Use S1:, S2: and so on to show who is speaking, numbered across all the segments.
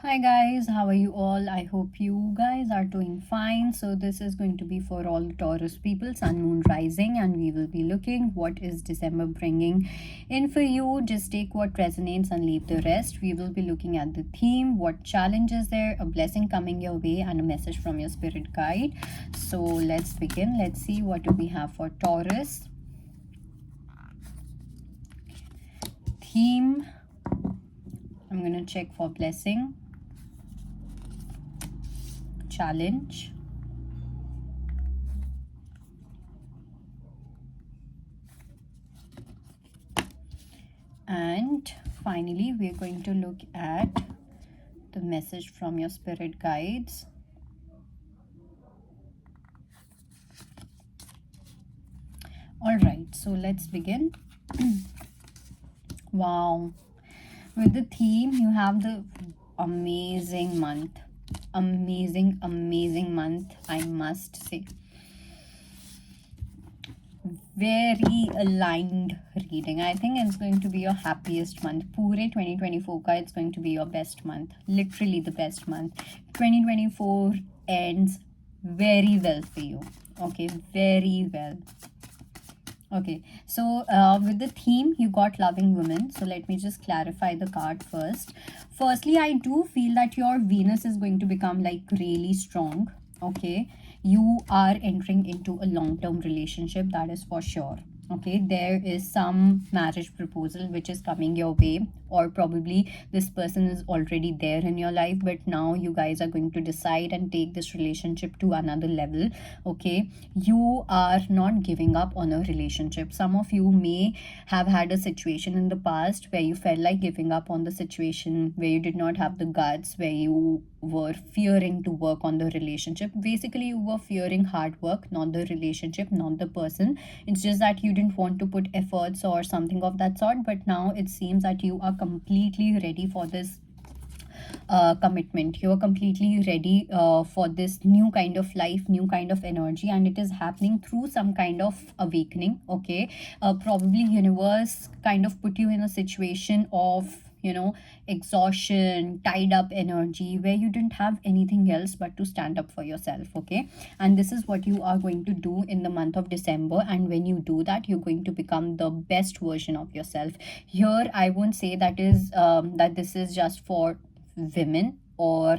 S1: Hi guys, how are you all? I hope you guys are doing fine. So this is going to be for all the Taurus people, Sun, Moon, Rising, and we will be looking what is December bringing in for you. Just take what resonates and leave the rest. We will be looking at the theme, what challenge is there, a blessing coming your way, and a message from your spirit guide. So let's begin. Let's see what do we have for Taurus. Theme. I'm going to check for blessing, challenge, and finally we're going to look at the message from your spirit guides. All right, so let's begin. Wow, with the theme you have the amazing month, amazing month, I must say. Very aligned reading. I think it's going to be your happiest month. Pure 2024 ka it's going to be your best month. Literally the best month. 2024 ends very well for you. Okay, very well. Okay, so with the theme you got loving women. So let me just clarify the card first. Firstly, I do feel that your Venus is going to become like really strong. Okay, you are entering into a long-term relationship, that is for sure. Okay, there is some marriage proposal which is coming your way, or probably this person is already there in your life, but now you guys are going to decide and take this relationship to another level. Okay, you are not giving up on a relationship. Some of you may have had a situation in the past where you felt like giving up on the situation, where you did not have the guts, where you were fearing to work on the relationship. Basically, you were fearing hard work, not the relationship, not the person. It's just that you didn't want to put efforts or something of that sort. But now it seems that you are completely ready for this commitment. You are completely ready for this new kind of life, new kind of energy, and it is happening through some kind of awakening. Okay, probably universe kind of put you in a situation of exhaustion, tied up energy, where you didn't have anything else but to stand up for yourself. Okay, and this is what you are going to do in the month of December, and when you do that, you're going to become the best version of yourself. Here I won't say that this is just for women, or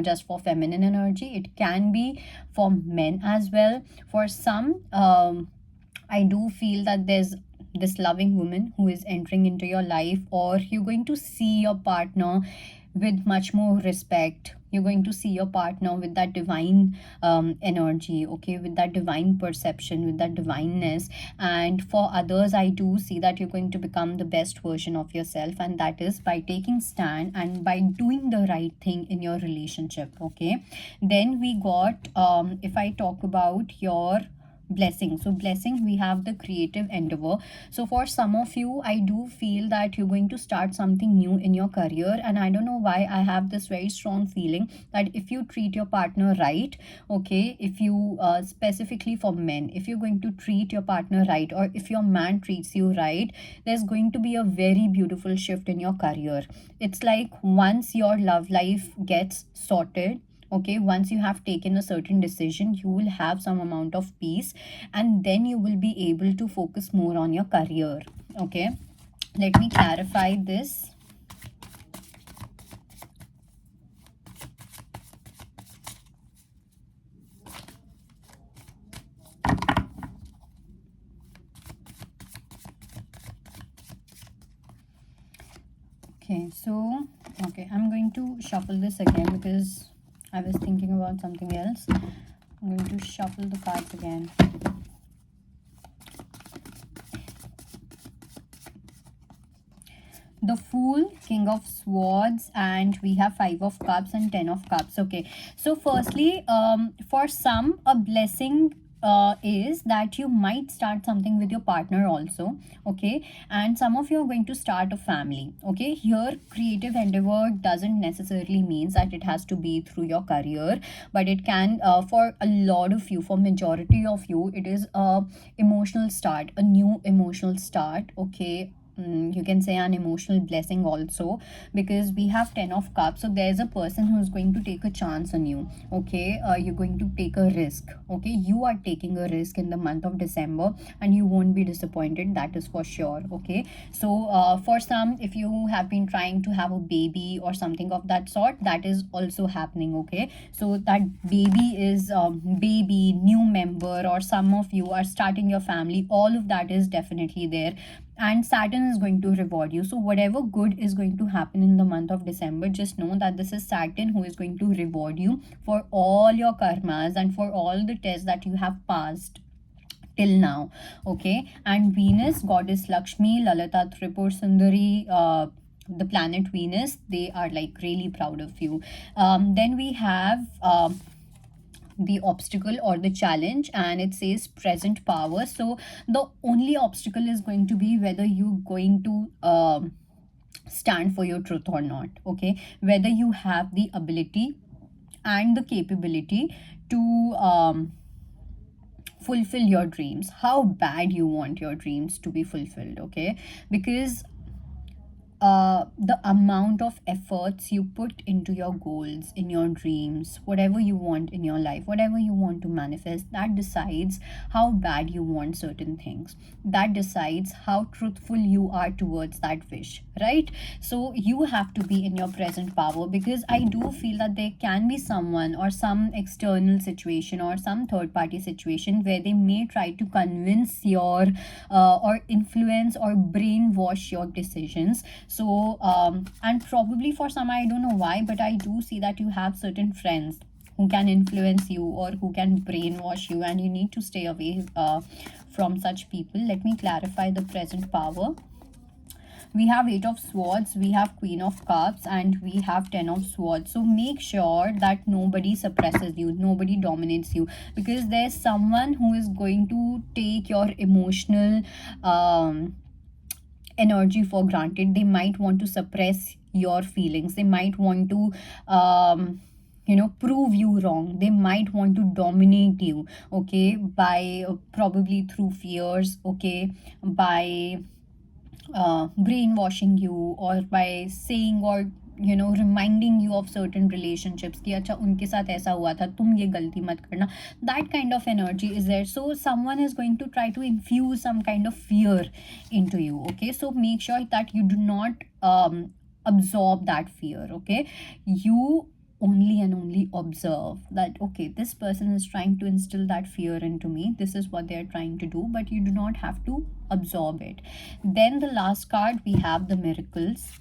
S1: just for feminine energy. It can be for men as well. For some, I do feel that there's this loving woman who is entering into your life, or you're going to see your partner with much more respect. You're going to see your partner with that divine energy, okay, with that divine perception, with that divineness. And for others, I do see that you're going to become the best version of yourself, and that is by taking stand and by doing the right thing in your relationship. Okay, then we got if I talk about your blessing. So blessing, we have the creative endeavor. So for some of you, I do feel that you're going to start something new in your career, and I don't know why I have this very strong feeling that if you treat your partner right, okay, if you specifically for men, if you're going to treat your partner right, or if your man treats you right, there's going to be a very beautiful shift in your career. It's like once your love life gets sorted, okay, once you have taken a certain decision, you will have some amount of peace, and then you will be able to focus more on your career. Okay, let me clarify this. Okay, so I'm going to shuffle this again because I was thinking about something else. I'm going to shuffle the cards again. The Fool, King of Swords, and we have Five of Cups and Ten of Cups. Okay, so firstly, for some, a blessing is that you might start something with your partner also. Okay, and some of you are going to start a family. Okay, here creative endeavor doesn't necessarily means that it has to be through your career, but it can, for a lot of you, for majority of you, it is a emotional start, a new emotional start. Okay, you can say an emotional blessing also, because we have 10 of cups. So there's a person who's going to take a chance on you. Okay, you're going to take a risk. Okay, you are taking a risk in the month of December, and you won't be disappointed, that is for sure. Okay, so for some, if you have been trying to have a baby or something of that sort, that is also happening. Okay, so that baby is baby, new member, or some of you are starting your family, all of that is definitely there. And Saturn is going to reward you. So whatever good is going to happen in the month of December, just know that this is Saturn who is going to reward you for all your karmas and for all the tests that you have passed till now. Okay, and Venus, goddess Lakshmi, Lalita, Tripur Sundari, the planet Venus, they are like really proud of you. Then we have the obstacle or the challenge, and it says present power. So the only obstacle is going to be whether you're going to stand for your truth or not. Okay, whether you have the ability and the capability to fulfill your dreams, how bad you want your dreams to be fulfilled. Okay, because the amount of efforts you put into your goals, in your dreams, whatever you want in your life, whatever you want to manifest, that decides how bad you want certain things. That decides how truthful you are towards that wish, right? So you have to be in your present power, because I do feel that there can be someone or some external situation or some third party situation where they may try to convince your or influence or brainwash your decisions. So and probably for some, I don't know why, but I do see that you have certain friends who can influence you or who can brainwash you, and you need to stay away from such people. Let me clarify the present power. We have 8 of swords, we have Queen of cups, and we have 10 of swords. So make sure that nobody suppresses you, nobody dominates you, because there's someone who is going to take your emotional energy for granted. They might want to suppress your feelings, they might want to prove you wrong, they might want to dominate you. Okay, by probably through fears. Okay, by brainwashing you, or by saying or reminding you of certain relationships कि अच्छा उनके साथ ऐसा हुआ था, तुम ये गलती मत करना. That kind of energy is there. So someone is going to try to infuse some kind of fear into you. Okay, so make sure that you do not absorb that fear. Okay, you only and only observe that, okay, this person is trying to instill that fear into me, this is what they are trying to do, but you do not have to absorb it. Then the last card, we have the miracles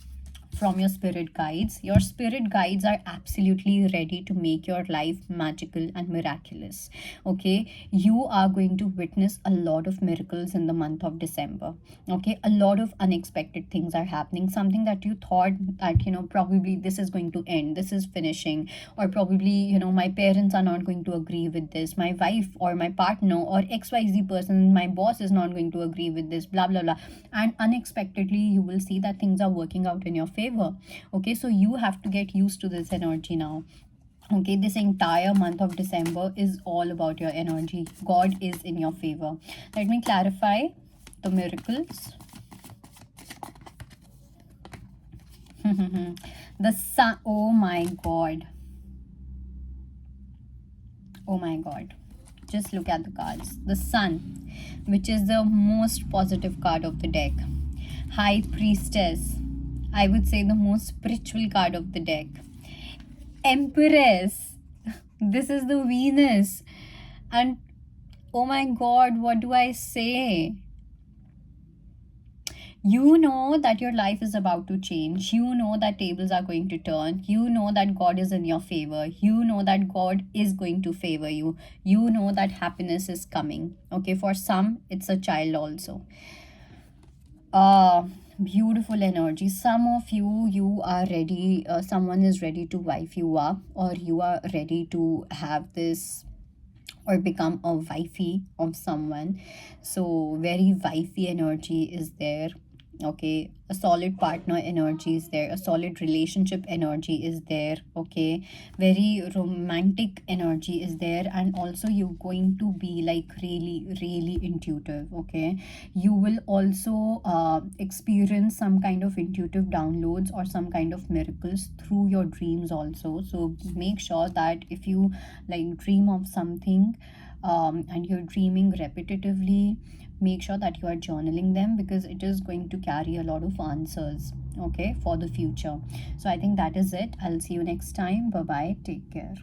S1: from your spirit guides. Your spirit guides are absolutely ready to make your life magical and miraculous. Okay, you are going to witness a lot of miracles in the month of December. Okay, a lot of unexpected things are happening. Something that you thought that probably this is going to end, this is finishing, or probably my parents are not going to agree with this, my wife or my partner or XYZ person, my boss is not going to agree with this, blah blah blah. And unexpectedly you will see that things are working out in your favor. Okay, so you have to get used to this energy now. Okay, this entire month of December is all about your energy. God is in your favor. Let me clarify the miracles. The sun. Oh my god, oh my god, just look at the cards. The sun, which is the most positive card of the deck. High priestess, I would say the most spiritual card of the deck. Empress, this is the Venus. And oh my god, what do I say? You know that your life is about to change. You know that tables are going to turn. You know that God is in your favor. You know that God is going to favor you. You know that happiness is coming. Okay, for some, it's a child also. Beautiful energy. Some of you are ready, someone is ready to wife you up, or you are ready to have this or become a wifey of someone. So very wifey energy is there. Okay, a solid partner energy is there, a solid relationship energy is there, okay, very romantic energy is there, and also you're going to be like really intuitive, okay. You will also experience some kind of intuitive downloads or some kind of miracles through your dreams also. So make sure that if you like dream of something and you're dreaming repetitively, make sure that you are journaling them, because it is going to carry a lot of answers, okay, for the future. So I think that is it. I'll see you next time. Bye bye, take care.